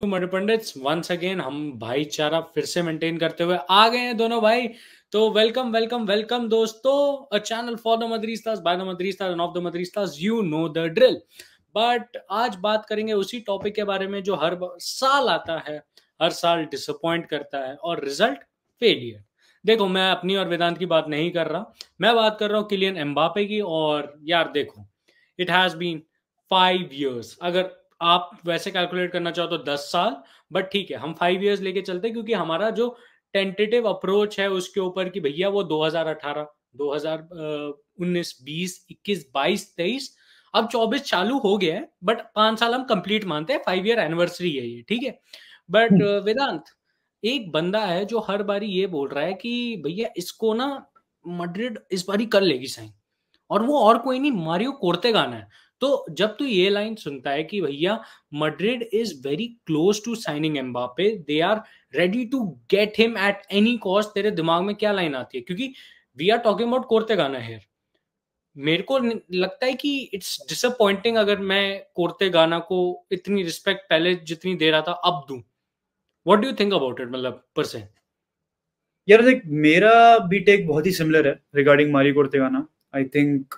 Murder pandits once again हम भाईचारा फिर से मेंटेन करते हुए आ गए हैं दोनों भाई। तो वेलकम वेलकम वेलकम दोस्तों, a channel for the Madridistas by the Madridistas and of the Madridistas, you know the drill. But आज बात करेंगे उसी टॉपिक के बारे में जो हर साल आता है, हर साल डिसअपॉइंट करता है और रिजल्ट फेलियर। देखो, मैं अपनी और वेदांत की बात नहीं कर रहा, मैं बात कर रहा हूँ किलियन एम्बापे की। और यार देखो, इट हैज बीन 5 years। अगर आप वैसे कैलकुलेट करना चाहो तो 10 साल, बट ठीक है हम 5 years लेके चलते हैं क्योंकि हमारा जो टेंटेटिव अप्रोच है उसके ऊपर कि भैया वो 2018, 2019, 20, 21, 22, 23, अब 24 चालू हो गया है, बट 5 साल हम कंप्लीट मानते हैं। 5 year एनिवर्सरी है ये, ठीक है। बट वेदांत, एक बंदा है जो हर बारी ये बोल रहा है कि भैया इसको ना मड्रिड इस बारी कर लेगी साइन, और वो और कोई नहीं, मारियो कोर्तेगाना है। तो जब तू ये लाइन सुनता है कि भैया Madrid is very close to signing Mbappe, they are ready to get him at any cost, तेरे दिमाग में क्या लाइन आती है? क्योंकि we are talking about Cortegana here. मेरे को लगता है कि इट्स डिसअपॉइंटिंग अगर मैं कोर्तेगाना को इतनी रिस्पेक्ट पहले जितनी दे रहा था अब दूं। What do you think about it, मतलब पर से? यार देख, मेरा भी टेक बहुत ही सिमिलर है regarding Mario Cortegana. I think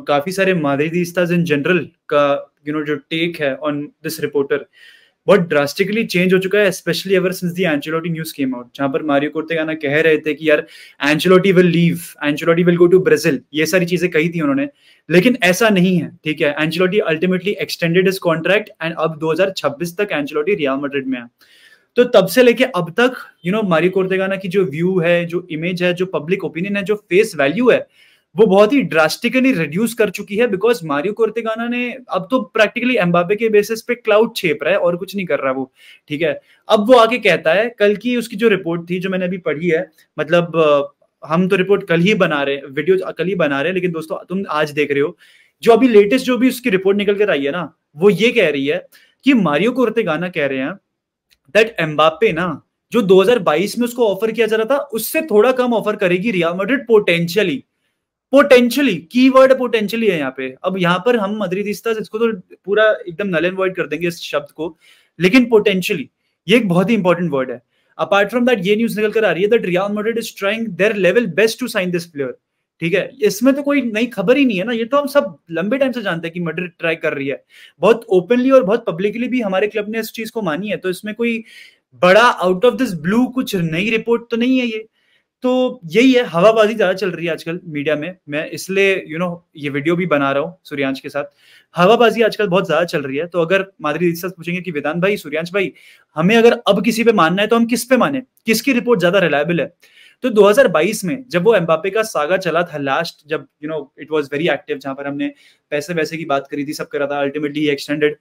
काफी सारे माद्रिदिस्तास इन जनरल का जो टेक है ऑन दिस रिपोर्टर बहुत ड्रास्टिकली चेंज हो चुका है, specially ever since the Ancelotti news came out, जहां पर मारियो कोर्तेगाना कह रहे थे कि यार Ancelotti will leave, Ancelotti will go to Brazil, ये सारी चीजें कही थी उन्होंने। लेकिन ऐसा नहीं है, ठीक है। Ancelotti ultimately extended his contract and अब 2026 तक एंचेलोटी रियल मैड्रिड में है। तो तब से लेके अब तक मारियो कोर्तेगाना की जो व्यू है, जो इमेज है, जो पब्लिक ओपिनियन है, जो फेस वैल्यू है, वो बहुत ही ड्रास्टिकली रिड्यूस कर चुकी है। बिकॉज मारियो कोर्तेगाना ने अब तो प्रैक्टिकली एम्बापे के बेसिस पे क्लाउड छेप रहा है और कुछ नहीं कर रहा वो, ठीक है। अब वो आके कहता है, कल की उसकी जो रिपोर्ट थी जो मैंने अभी पढ़ी है, मतलब हम तो रिपोर्ट कल ही बना रहे, वीडियो कल ही बना रहे हैं, लेकिन दोस्तों तुम आज देख रहे हो जो अभी लेटेस्ट जो भी उसकी रिपोर्ट निकल कर आई है ना, वो ये कह रही है कि मारियो कोर्तेगाना कह रहे हैं दैट एम्बापे ना, जो 2022 में उसको ऑफर किया जा रहा था उससे थोड़ा कम ऑफर करेगी real Madrid potentially. Potentially keyword potentially है यहाँ पे। अब यहाँ पर हम मद्रिदिस्तास इसको तो पूरा एकदम नल एंड वॉइड कर देंगे इस शब्द को, लेकिन पोटेंशियली ये एक बहुत ही इंपॉर्टेंट वर्ड है। अपार्ट फ्रॉम दैट ये न्यूज निकल कर आ रही है that Real Madrid is trying their level best to sign this player, ठीक है। इसमें तो कोई नई खबर ही नहीं है ना, ये तो हम सब लंबे टाइम से जानते हैं कि मैड्रिड ट्राई कर रही है, बहुत ओपनली और बहुत पब्लिकली भी हमारे क्लब ने इस चीज को मानी है। तो इसमें कोई बड़ा आउट ऑफ दिस ब्लू कुछ नई रिपोर्ट तो नहीं है ये। तो यही है, हवाबाजी ज्यादा चल रही है आजकल मीडिया में। मैं इसलिए ये वीडियो भी बना रहा हूँ सूर्यांश के साथ। हवाबाजी आजकल बहुत ज्यादा चल रही है। तो अगर माधुरी दीक्षित पूछेंगे कि वेदांत भाई, सूर्यांश भाई, हमें अगर अब किसी पे मानना है तो हम किस पे माने, किसकी रिपोर्ट ज्यादा रिलायबल है? तो 2022 में जब वो एम्बापे का सागा चला था लास्ट, जब इट वाज वेरी एक्टिव, जहां पर हमने पैसे वैसे की बात करी थी, सब करा था, ultimately extended.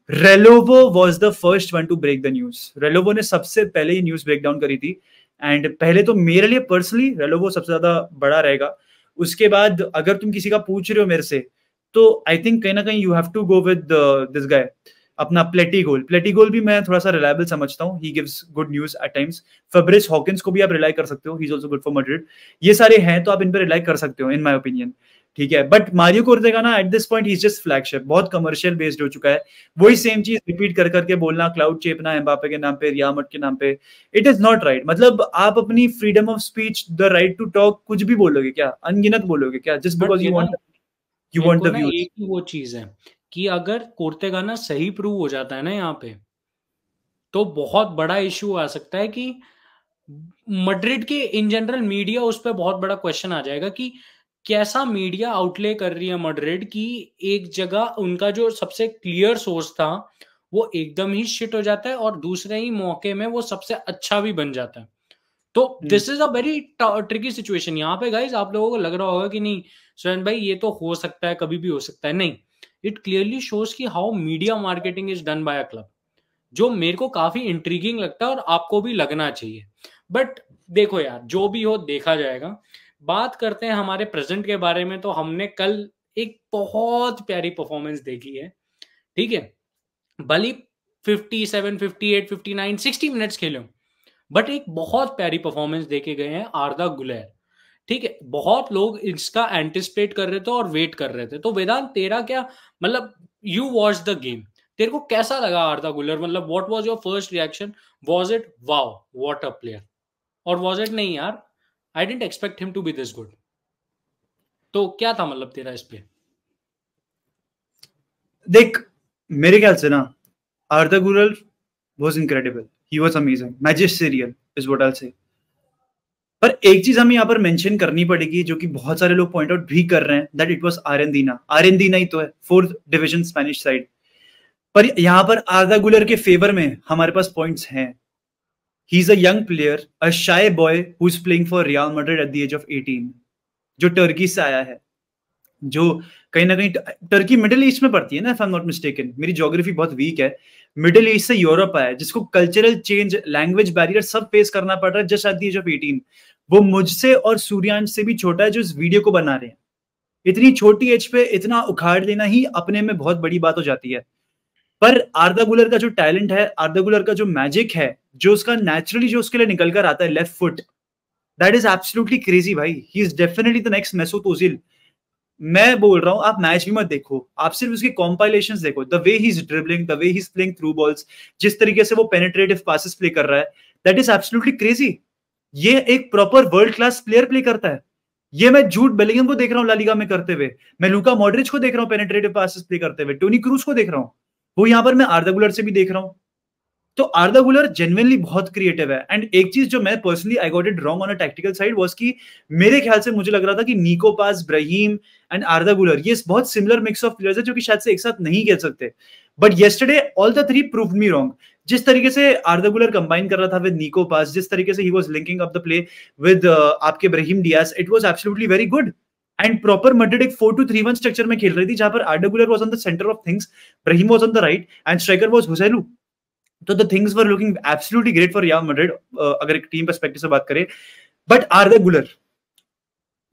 Relevo was the first one to break the news. Relevo ने सबसे पहले ही न्यूज ब्रेक डाउन करी थी। एंड पहले तो मेरे लिए पर्सनली रेलोवो सबसे ज्यादा बड़ा रहेगा। उसके बाद अगर तुम किसी का पूछ रहे हो मेरे से, तो आई थिंक कहीं ना कहीं you have to go with this guy, अपना प्लेटी गोल। प्लेटी गोल भी मैं थोड़ा सा रिलायबल समझता हूँ, he gives good news at times. Fabrice Hawkins को भी आप रिलाई कर सकते हो, he is also good for Madrid. ये सारे हैं तो आप इन पर रिलाई कर सकते हो इन माय ओपिनियन, ठीक है। But Mario Cortegana at this point is just flagship, बहुत कमर्शियल बेस्ड हो चुका है। वही सेम चीज रिपीट कर करके बोलना, क्लाउड चेपना एम्बापे के नाम पे, रियाल के नाम पे, इट इज नॉट राइट। मतलब आप अपनी freedom of speech, the right to talk, कुछ भी बोलोगे क्या? अनगिनत बोलोगे क्या? Just but because Vedant, you मेरे वांट को द ना व्यूज। एक ही वो चीज है कि अगर कोर्तेगाना सही प्रूव हो जाता है ना यहाँ पे, तो बहुत बड़ा इशू आ सकता है कि मड्रिड के इन जनरल मीडिया उस पर बहुत बड़ा क्वेश्चन आ जाएगा कि कैसा मीडिया आउटले कर रही है मड्रिड की। एक जगह उनका जो सबसे क्लियर सोर्स था वो एकदम ही शिट हो जाता है और दूसरे ही मौके में वो सबसे अच्छा भी बन जाता है। तो this is a very tricky situation यहाँ पे गाइज। आप लोगों को लग रहा होगा कि नहीं सुरेंद्र भाई ये तो हो सकता है, कभी भी हो सकता है, नहीं। इट क्लियरली शोज कि how media marketing is done by a club, जो मेरे को काफी इंट्रीगिंग लगता है और आपको भी लगना चाहिए। बट देखो यार, जो भी हो देखा जाएगा। बात करते हैं हमारे प्रेजेंट के बारे में। तो हमने कल एक बहुत प्यारी परफॉर्मेंस देखी है, ठीक है। भली 57, 58, 59, 60 मिनट्स खेले, बट एक बहुत प्यारी परफॉर्मेंस देके गए हैं आर्दा गुलेर, ठीक है। बहुत लोग इसका एंटिसिपेट कर रहे थे और वेट कर रहे थे। तो वेदांत, तेरा क्या मतलब, यू वॉच द गेम, तेरे को कैसा लगा आर्दा गुलर? मतलब what was your first reaction? Was it wow what a player, और वाज इट नहीं यार I didn't expect him to be this good? तो क्या था मतलब तेरा इस पे? देख, मेरे ख्याल से ना Arda Guler was incredible, he was amazing, magisterial is what I say. पर एक चीज हमें यहाँ पर मेंशन करनी पड़ेगी, जो कि बहुत सारे लोग पॉइंट आउट भी कर रहे हैं, दैट इट वाज आरेंदीना। आरेंदीना ही तो है, फोर्थ डिवीजन स्पेनिश साइड। पर यहाँ पर आर्दा गुलर के फेवर में हमारे पास पॉइंट्स हैं। He is a young player, a shy boy who is playing for Real Madrid at the age of 18, जो टर्की से आया है, जो कहीं ना कहीं टर्की मिडिल ईस्ट में पड़ती है ना, if I am not mistaken, मेरी ज्योग्राफी बहुत वीक है। मिडिल ईस्ट से यूरोप आया है, जिसको कल्चरल चेंज, लैंग्वेज बैरियर सब फेस करना पड़ रहा है just at the age of 18। वो मुझसे और सूर्यांश से भी छोटा है, जो इस वीडियो को बना रहे हैं। इतनी छोटी एज पे इतना उखाड़ देना ही अपने में बहुत बड़ी बात हो जाती है। पर आर्दा गुलर का जो टैलेंट है, आर्दा गुलर का जो मैजिक है, जो उसका नेचुरली जो उसके लिए निकल कर आता है, left foot, that is absolutely crazy भाई। He is definitely the next Mesut Ozil. मैं बोल रहा हूं, आप मैच भी मत देखो, आप सिर्फ उसके कॉम्पाइलेशंस देखो, the way he is dribbling, the way he is playing through balls, जिस तरीके से वो पेनिट्रेटिव पासेस प्ले कर रहा है, दैट इज एब्सोल्युटली क्रेजी। ये एक proper world class player play करता है। ये मैं जूड बेलिंगम को देख रहा हूँ ला लीगा में करते हुए, मैं लूका मॉड्रिच को देख रहा हूँ पेनिट्रेटिव पासेस प्ले करते हुए, टोनी क्रूज को देख रहा हूँ, वो यहां पर मैं आर्दा गुलर से भी देख रहा हूँ। तो आर्दा गुलर जेन्युइनली बहुत क्रिएटिव है। एंड एक चीज जो मैं personally I got it wrong on a tactical side was कि मेरे ख्याल से मुझे लग रहा था कि निको पास, ब्राहीम एंड आर्दा गुलर, ये बहुत सिमिलर मिक्स ऑफ प्लेयर्स है, जो कि शायद से एक साथ नहीं खेल सकते। But yesterday all the three proved me wrong. जिस तरीके से आर्दा गुलर कंबाइन कर रहा था विद निको पास, जिस तरीके से he was linking up the play with आपके Brahim Diaz, it was absolutely very good. And proper Madrid एक 4-2-3-1 स्ट्रक्चर में खेल रही थी, जहां पर Arda Guler was on the centre of things, Brahim was on the right and striker was Joselu. तो the things were looking absolutely great for Real Madrid, अगर एक टीम पर्सपेक्टिव से बात करें। बट आर्दा गुलर,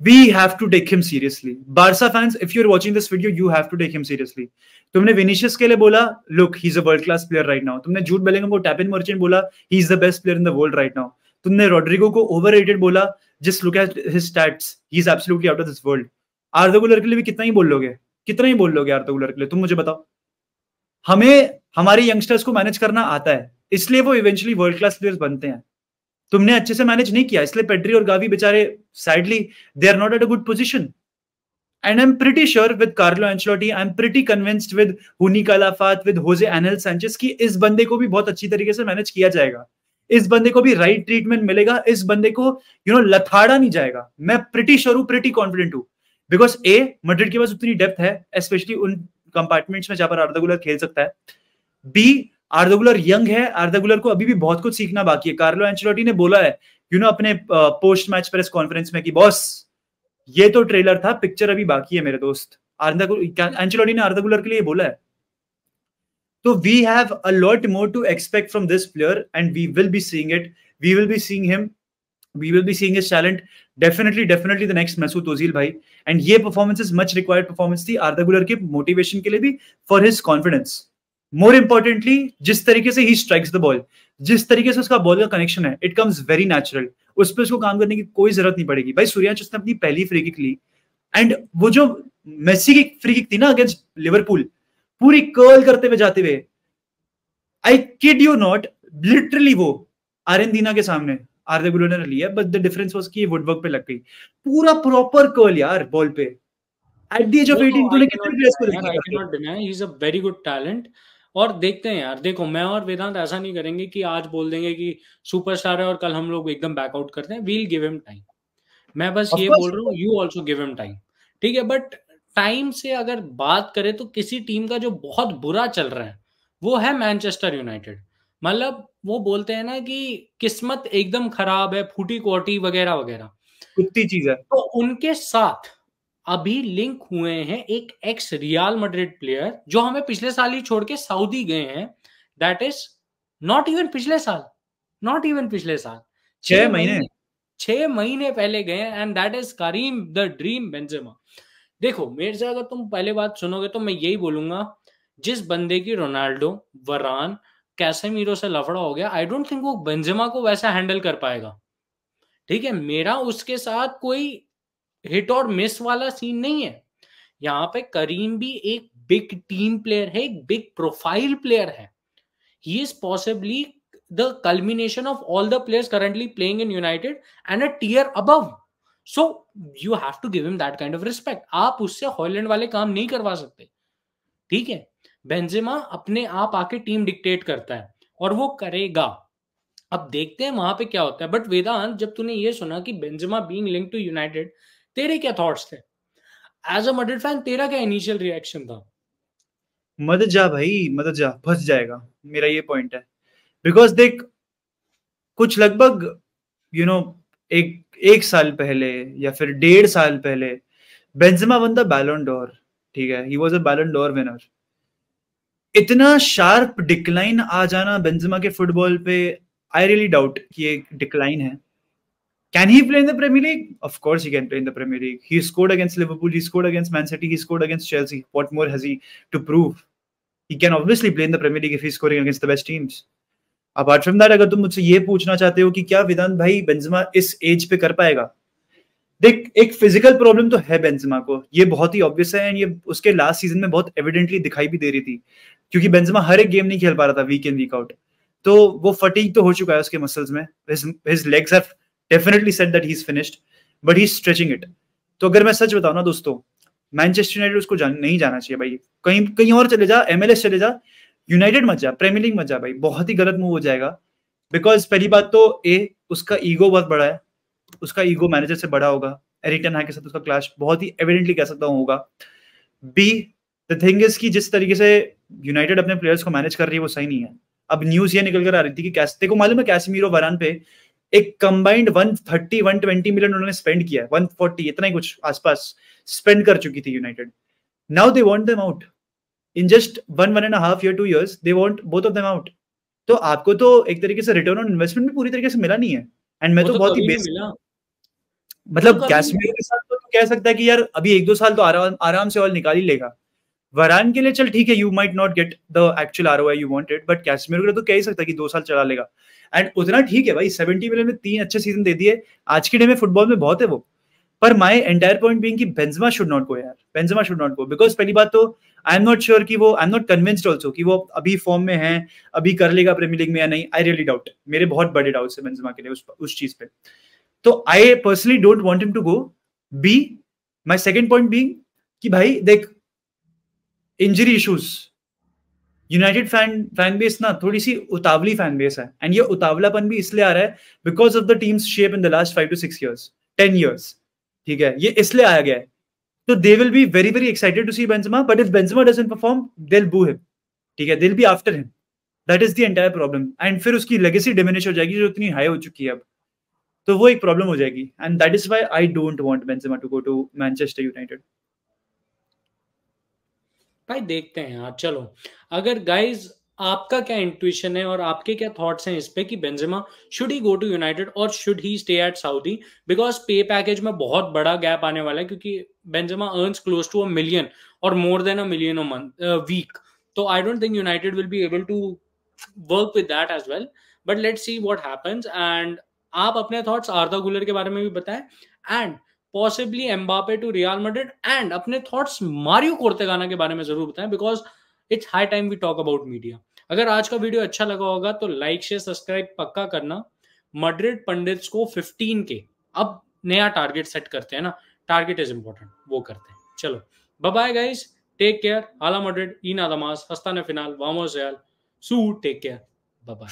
we have to take him seriously. Barca fans, if you're watching this video, you have to take him seriously. तुमने Vinicius के लिए बोला, look, he's a world class player right now. तुमने Jude Bellingham को tap in merchant बोला, he is the best player in the world right now. तुमने Rodrigo को overrated बोला, just look at his stats, he is absolutely out of this world. आर्दा गुलर के लिए भी कितना ही बोल लोगे, कितना ही बोल लोगे आर्दा गुलर के लिए, तुम मुझे बताओ। हमें हमारे यंगस्टर्स को मैनेज करना आता है, इसलिए वो इवेंचुअली वर्ल्ड क्लास प्लेयर्स बनते हैं। तुमने अच्छे से मैनेज नहीं किया, इसलिए पेड्री और गावी बेचारे sadly they are not at a good position. And I am pretty sure with Carlo Ancelotti, I am pretty convinced with Juni Calafat, with Jose Angel Sanchez कि इस बंदे को भी बहुत अच्छी तरीके से मैनेज किया जाएगा, इस बंदे को भी राइट ट्रीटमेंट मिलेगा, इस बंदे को लथाड़ा नहीं जाएगा। मैं प्रीटी श्योर हूं, प्रीटी कॉन्फिडेंट हूं, बिकॉज ए मैड्रिड के पास उतनी डेप्थ है, स्पेशली उन कंपार्टमेंट्स में जहां पर आर्दा गुलर खेल सकता है। बी, आर्दा गुलर यंग है, आर्दा गुलर को अभी भी बहुत कुछ सीखना बाकी है। कार्लो एंचेलोटी ने बोला है अपने पोस्ट मैच प्रेस कॉन्फ्रेंस में कि बॉस, ये तो ट्रेलर था, पिक्चर अभी बाकी है मेरे दोस्त। एंचेलोटी ने आर्दा गुलर के लिए बोला है। तो we have a lot more to expect from this player and we will be seeing it, we will be seeing him, we will be seeing his talent. Definitely the next Mesut Ozil भाई। and ये performance is much required performance थी आर्दा गुलर के motivation के लिए भी, for his confidence. more importantly, जिस तरीके से he strikes the ball, जिस तरीके से उसका बॉल का कनेक्शन है, it comes very natural. उस पर उसको काम करने की कोई जरूरत नहीं पड़ेगी भाई। सूर्यांश, उसने अपनी पहली फ्री किक ली एंड वो जो मेसी की फ्री किक थी ना अगेंस्ट लिवरपूल, पूरी कर्ल करते हुए जाते हुए, I kid you not, literally वो आरेंदीना के सामने आर्दा गुलर ने लिया, बट द डिफरेंस वाज कि ये वुडवर्क पे लग गई, पूरा प्रॉपर कर्ल यार बॉल पे। एट द एज ऑफ 18 तूने कितने प्लेयर्स को देखा? I can not deny he is a very good talent. और देखते हैं यार, देखो मैं और वेदांत ऐसा नहीं करेंगे कि आज बोल देंगे कि सुपरस्टार है और कल हम लोग एकदम बैकआउट करते हैं। We'll give him time. मैं बस ये बोल रहा हूँ, you also give him time, ठीक है। बट टाइम से अगर बात करें तो किसी टीम का जो बहुत बुरा चल रहा है वो है मैनचेस्टर यूनाइटेड। मतलब वो बोलते हैं ना कि किस्मत एकदम खराब है, फूटी कोटी वगैरह वगैरह, कुत्ती चीज है। तो उनके साथ अभी लिंक हुए हैं एक एक्स रियल मैड्रिड प्लेयर जो हमें पिछले साल ही छोड़ के सऊदी गए हैं। दैट इज नॉट इवन पिछले साल, नॉट इवन पिछले साल, 6 महीने पहले गए हैं, and that is Karim the dream Benzema. देखो मेरे से अगर तुम पहले बात सुनोगे तो मैं यही बोलूंगा, जिस बंदे की रोनाल्डो, वरान, कैसेमीरो से लफड़ा हो गया, आई डोंट थिंक वो बेंजेमा को वैसा हैंडल कर पाएगा, ठीक है। मेरा उसके साथ कोई हिट और मिस वाला सीन नहीं है। यहाँ पे करीम भी एक बिग टीम प्लेयर है, एक बिग प्रोफाइल प्लेयर है. He is possibly the culmination of all the players currently playing in United and a tier above. So you have to give him that kind of respect. आप उससे Holland वाले काम नहीं करवा सकते, ठीक है. बेंजेमा अपने आप आके टीम डिक्टेट करता है और वो करेगा. अब देखते हैं वहां पे क्या होता है. बट वेदांत, जब तूने ये सुना कि Benzema being linked to United, तेरे क्या थॉट्स थे एज अ मैड्रिड फैन? तेरा क्या इनिशियल रिएक्शन था? मत जा भाई, मत जा, फंस जाएगा, मेरा ये पॉइंट है. बिकॉज देख, कुछ लगभग यू नो एक साल पहले या फिर 1.5 साल पहले बेंजेमा वन द बैलन डोर, ठीक है, ही वाज अ बैलन डोर विनर. इतना शार्प डिक्लाइन आ जाना बेंजेमा के फुटबॉल पे, आई रियली डाउट कि ये डिक्लाइन है. Can he play in the Premier League? Of course he can play in the Premier League. He scored against Liverpool, he scored against Man City, he scored against Chelsea. What more has he to prove? He can obviously play in the Premier League if he's scoring against the best teams. Apart from that, अगर तुम मुझसे ये पूछना चाहते हो कि क्या वेदांत भाई बेंजेमा इस एज पे कर पाएगा, देख, एक फिजिकल प्रॉब्लम तो है बेंजेमा को, ये बहुत ही ऑब्वियस है. एंड ये उसके लास्ट सीजन में बहुत एविडेंटली दिखाई भी दे रही थी, क्योंकि बेंजेमा हर एक गेम नहीं खेल पा रहा था वीक इन वीक आउट. तो वो फटीग तो हो चुका है उसके मसल्स में. His legs have definitely said that he's finished, but he's stretching it. तो अगर मैं सच बताऊं ना दोस्तों, मैनचेस्टर यूनाइटेड उसको नहीं जाना चाहिए भाई. कहीं कहीं और चले जा, MLS चले जा, यूनाइटेड मत जा, प्रीमियर लीग मत जा भाई. बहुत ही गलत मूव हो जाएगा. बिकॉज पहली बात तो उसका ईगो बहुत बड़ा है, उसका ईगो मैनेजर से बड़ा होगा. एरिक टेन हाग के साथ उसका क्लैश बहुत ही एविडेंटली कह सकता हूँ होगा. बी, द थिंग इज कि जिस तरीके से यूनाइटेड अपने प्लेयर्स को मैनेज कर रही है वो सही नहीं है. अब न्यूज ये निकल कर आ रही थी कि देखो मालूम है कैसेमीरो वरान पे एक कंबाइंड 130-120 मिलियन उन्होंने स्पेंड किया है. 140 इतना ही कुछ आसपास स्पेंड कर चुकी थी United. Now they want them out in just 1.5 year 2 years. They want both of them out. तो आपको तो एक तरीके से रिटर्न ऑन इन्वेस्टमेंट भी पूरी तरीके से मिला नहीं है. एंड मैं तो बहुत ही मतलब कैसेमीरो के साथ तो कह सकता है कि यार अभी 1-2 साल तो आराम से और निकाल ही लेगा. वरान के लिए चल ठीक है, you might not get the actual ROI you wanted, but Casemiro के लिए तो कह ही सकता है कि 2 साल चला लेगा. एंड उतना ठीक है भाई, 70 मिलियन में 3 अच्छे सीजन दे दिए. आज के डे में फुटबॉल में बहुत है वो. पर माय एंटायर पॉइंट बीइंग कि बेंजेमा शुड नॉट गो यार, Benzema should not go. Because पहली बात तो आई एम नॉट श्योर कि वो, आई एम नॉट कन्विंस्ड आल्सो कि वो अभी फॉर्म में है, अभी कर लेगा प्रीमियर लीग में या नहीं. आई रियली डाउट, मेरे बहुत बड़े डाउट्स है बेंजेमा के लिए उस चीज पे. तो I personally don't want him to go. B, my second point being कि भाई देख, injury issues, United fan base ना थोड़ी सी उतावली फैन बेस है. एंड ये उतावलापन भी इसलिए आ रहा है because of the team's shape in the last 5 to 6 years, 10 years, ठीक है, ये इसलिए आया गया है. तो they will be very very excited to see Benzema, but if Benzema doesn't perform they will boo him, ठीक है, they will be after him. That is the entire problem. And फिर उसकी लेगेसी डिमिनिश हो जाएगी जो इतनी high हो चुकी है अब. तो वो एक प्रॉब्लम हो जाएगी. And that is why I don't want Benzema to go to Manchester United. भाई देखते हैं यार. चलो, अगर गाइज आपका क्या इंट्यूशन है और आपके क्या थॉट्स हैं इस पे कि Benzema should he go to United और should he stay at Saudi? Because pay package में बहुत बड़ा गैप आने वाला है, क्योंकि Benzema earns close to $1 million और more than $1 million a month week. तो I don't think United will be able to work with that as well. But let's see what happens. And आप अपने thoughts आर्दा गुलर के बारे में भी बताएं, and possibly Mbappe to Real Madrid, and अपने थॉट्स मारियो कोर्तेगाना के बारे में जरूर बताएं, because it's high time we talk about media. अगर आज का वीडियो अच्छा लगा होगा तो लाइक शेयर सब्सक्राइब पक्का करना. मैड्रिड पंडित्स को 15 के अब नया टारगेट सेट करते हैं ना, टारगेट इज इंपॉर्टेंट, वो करते हैं. चलो, bye bye guys, take care. हाला मैड्रिड, इन आदमास, हस्ताने फिनाल, वामोस Real, so, take care, bye bye.